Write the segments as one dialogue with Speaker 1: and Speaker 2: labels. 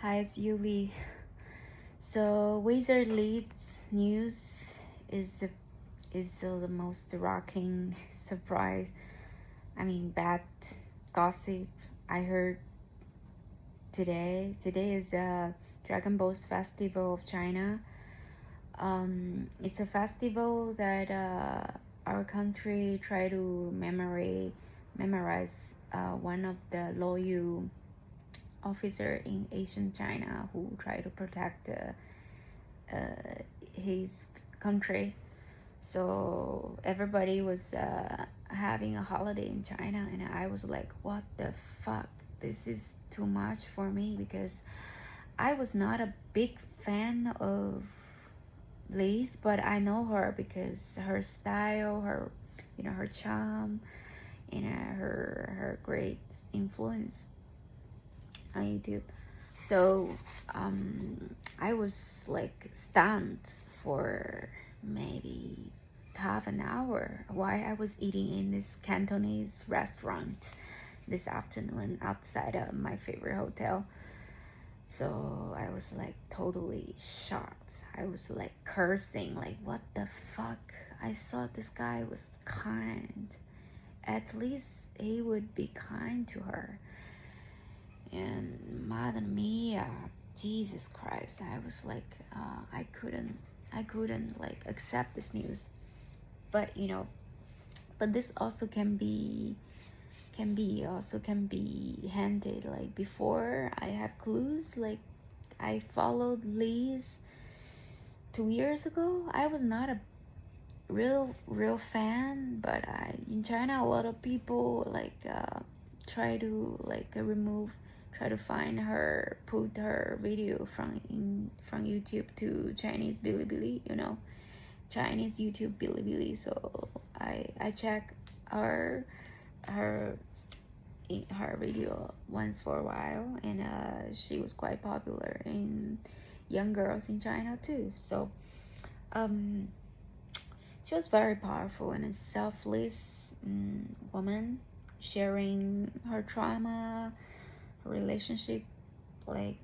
Speaker 1: Hi, it's Yuli. So, Wizard Leeds news is the most rocking surprise. Bad gossip I heard today. Today is Dragon Boat Festival of China. It's a festival that our country try to memorize one of the loyal officer in Asian China who try to protect his country. So everybody was having a holiday in China, and I was like, what the fuck? This is too much for me because I was not a big fan of Liz, but I know her because her style, her charm, and her great influence on YouTube. So I was like stunned for maybe half an hour while I was eating in this Cantonese restaurant this afternoon outside of my favorite hotel. So I was like totally shocked. I was like cursing, like, what the fuck? I thought this guy was kind. At least he would be kind to her. And Mother Mia, Jesus Christ, I was like, I couldn't like accept this news. But but this also can be handed like before. I have clues, like I followed Liz 2 years ago. I was not a real fan, but in China a lot of people like try to like try to find her, put her video from YouTube to Chinese Bilibili, Chinese YouTube Bilibili. So I check her her her video once for a while, and she was quite popular in young girls in China too. So um she was very powerful and a selfless woman, sharing her trauma, her relationship, like,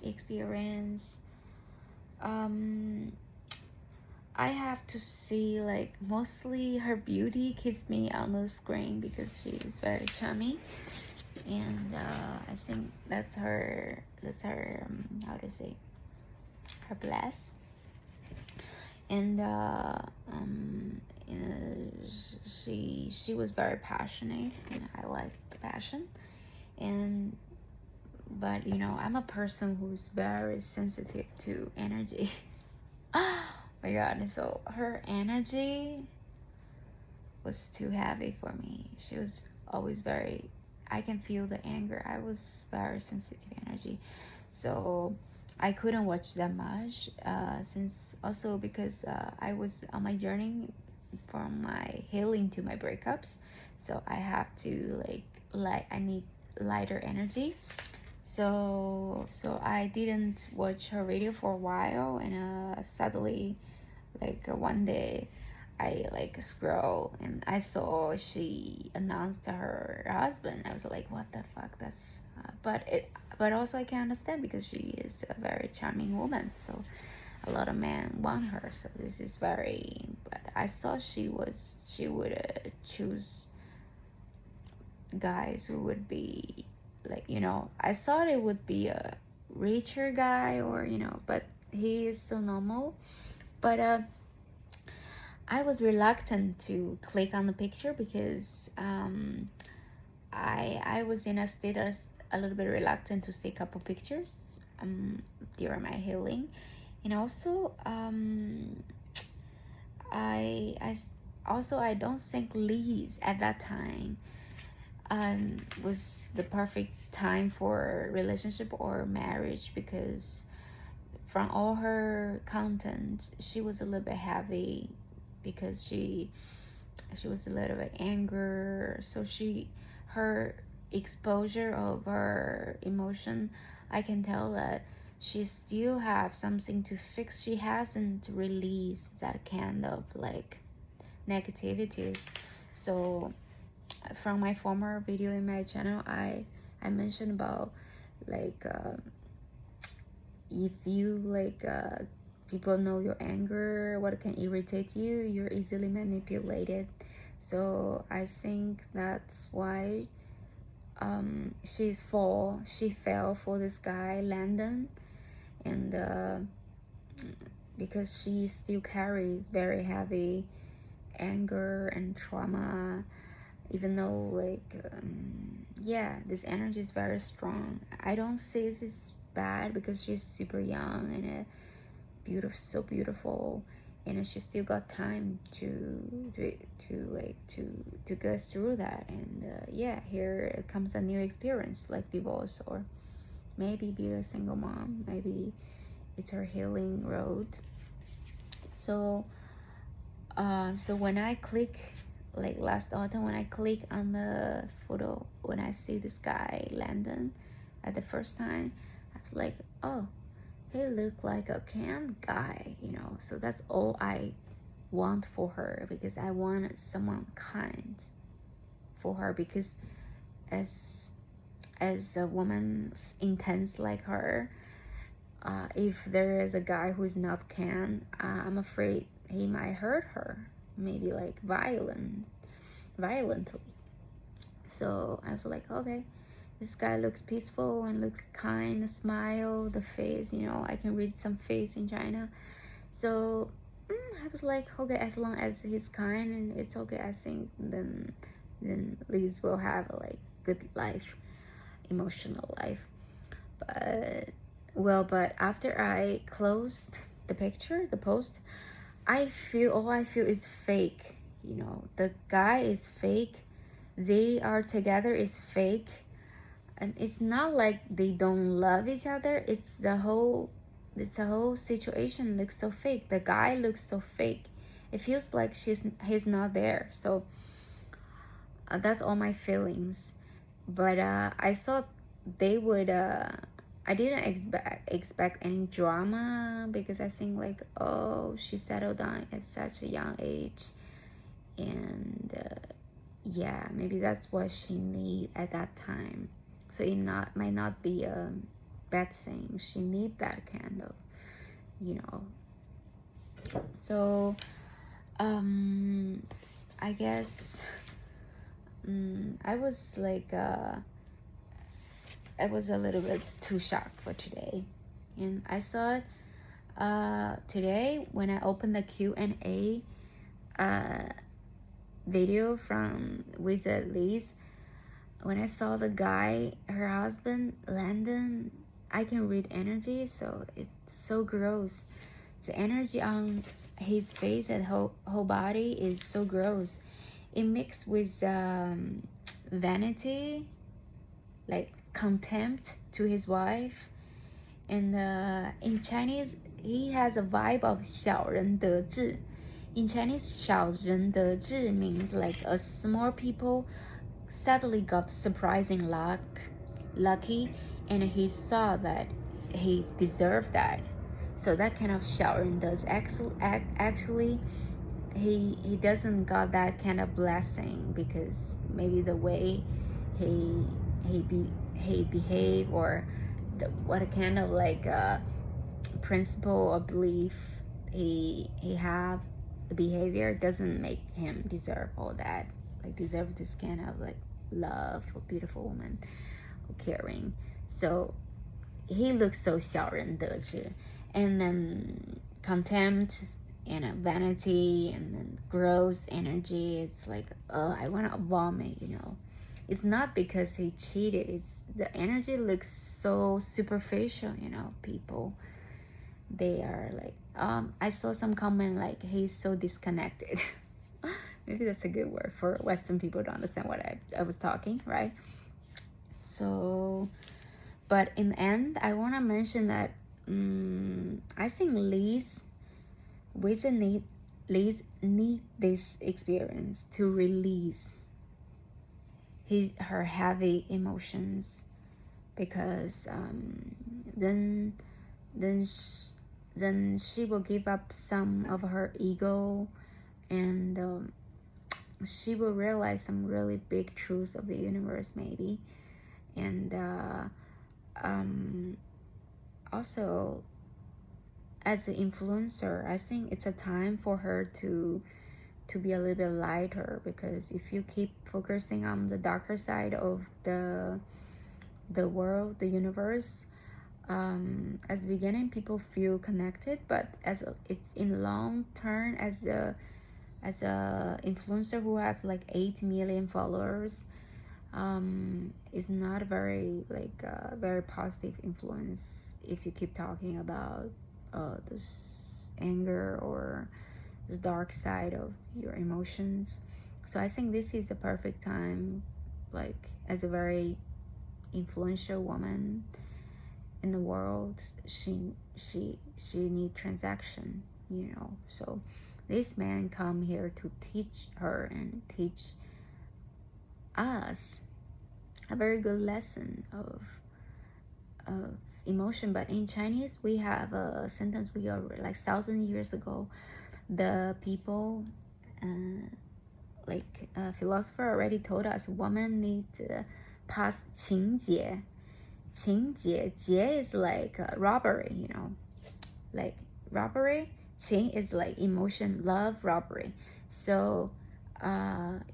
Speaker 1: experience. Um, I have to see, like, mostly her beauty keeps me on the screen because she is very charming. And I think how to say, her bless. And she was very passionate, and I like the passion. And but I'm a person who's very sensitive to energy. Oh my god, so her energy was too heavy for me. She was always very, I can feel the anger. I was very sensitive energy, so I couldn't watch that much, since also because I was on my journey from my healing to my breakups. So I have to I need lighter energy. So I didn't watch her video for a while, and suddenly, one day, I scroll and I saw she announced to her husband. I was like, what the fuck? But also I can understand because she is a very charming woman. So a lot of men want her. So this is very. But I saw she would choose guys who would be I thought it would be a richer guy, or but he is so normal. But I was reluctant to click on the picture because I was in a state a little bit reluctant to see a couple pictures during my healing. And also I don't think Liz at that time was the perfect time for relationship or marriage, because from all her content she was a little bit heavy, because she was a little bit anger. So her exposure of her emotion, I can tell that she still have something to fix. She hasn't released that kind of negativities. So from my former video in my channel, I mentioned about like if you like people know your anger, what can irritate you, you're easily manipulated. So I think that's why she fell for this guy Landon. And because she still carries very heavy anger and trauma, even though like yeah, this energy is very strong. I don't say this is bad because she's super young and beautiful, so beautiful, and she still got time to go through that. And yeah, here comes a new experience like divorce, or maybe be a single mom. Maybe it's her healing road. So so when I click, like last autumn, when I click on the photo, when I see this guy Landon at the first time, I was like, oh, he looked like a can guy, you know. So that's all I want for her, because I wanted someone kind for her, because as a woman intense like her, if there is a guy who's not can, I'm afraid he might hurt her, maybe like violently. So I was like, okay, this guy looks peaceful and looks kind, smile, the face, you know, I can read some face in China. So I was like, okay, as long as he's kind and it's okay, I think then Liz will have a like good life, emotional life. But after I closed the picture, the post, all I feel is fake. You know, the guy is fake. They are together is fake. And it's not like they don't love each other. It's the whole situation looks so fake. The guy looks so fake. It feels like he's not there. So that's all my feelings. But I thought they would I didn't expect any drama, because I think like, oh, she settled down at such a young age, and yeah, maybe that's what she need at that time. So it might not be a bad thing. She need that kind of, you know. So I guess I was like I was a little bit too shocked for today. And I saw it today when I opened the Q&A video from Wizard Liz. When I saw the guy, her husband, Landon, I can read energy, so it's so gross. The energy on his face and whole body is so gross. It mixed with vanity, like contempt to his wife. And in Chinese, he has a vibe of 小人得志. In Chinese, 小人得志 means like a small people suddenly got surprising lucky, and he saw that he deserved that. So that kind of 小人得志, actually he doesn't got that kind of blessing, because maybe the way he behave, or what kind of like principle or belief he have, the behavior doesn't make him deserve all that, like deserve this kind of like love for beautiful woman, caring. So he looks so 小人得志, and then contempt and vanity, and then gross energy. It's like, oh, I want to vomit, you know. It's not because he cheated. It's the energy looks so superficial, you know. People, they are like, I saw some comment like, he's so disconnected. Maybe that's a good word for Western people to understand what I was talking, right? So, but in the end, I want to mention that I think Liz need this experience to release her heavy emotions, because then she will give up some of her ego, and she will realize some really big truths of the universe, maybe. And also as an influencer, I think it's a time for her to be a little bit lighter, because if you keep focusing on the darker side of the world, the universe, as the beginning people feel connected, but it's in long term, as a influencer who have like 8 million followers, is not a very like very positive influence if you keep talking about this anger or this dark side of your emotions. So I think this is a perfect time, like as a very influential woman in the world, she need transaction, you know. So this man come here to teach her and teach us a very good lesson of emotion. But in Chinese, we have a sentence we are like 1,000 years ago. The people, like a philosopher already told us, women need to pass 情节. 情节, 节 is like robbery, you know, like robbery. 情 is like emotion, love, robbery. So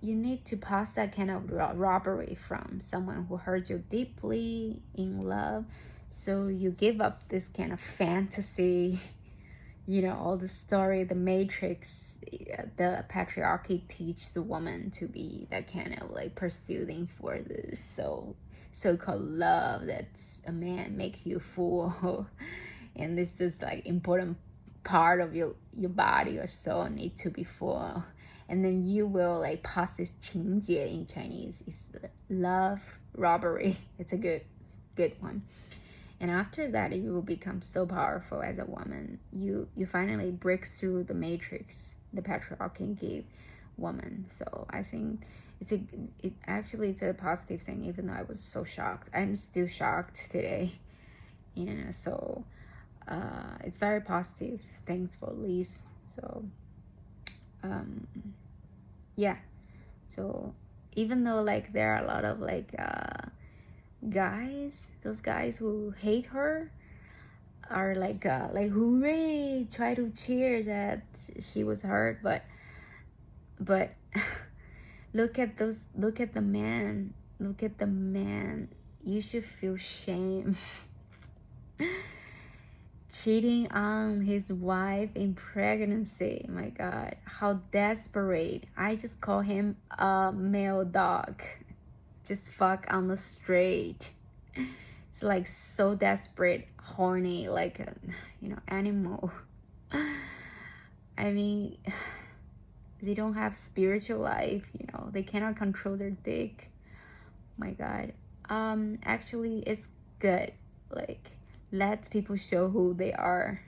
Speaker 1: you need to pass that kind of robbery from someone who hurt you deeply in love. So you give up this kind of fantasy, you know, all the story, the Matrix, the patriarchy teaches the woman to be that kind of like pursuing for this so-called love that a man make you fool. And this is like important part of your body, your soul need to be full. And then you will like pass this 情节 in Chinese. It's love, robbery. It's a good one. And after that, you will become so powerful as a woman. You finally break through the matrix the patriarchy gave woman. So I think it's a positive thing, even though I was so shocked. I'm still shocked today. You know, so it's very positive. Thanks for Liz. So yeah. So even though like there are a lot of like those guys who hate her are like hooray, try to cheer that she was hurt, but look at the man, you should feel shame. Cheating on his wife in pregnancy. My God, how desperate. I just call him a male dog. Just fuck on the street. It's like so desperate, horny, like a, you know, animal. I mean, they don't have spiritual life, you know, they cannot control their dick. My God. Actually, it's good. Like, let people show who they are.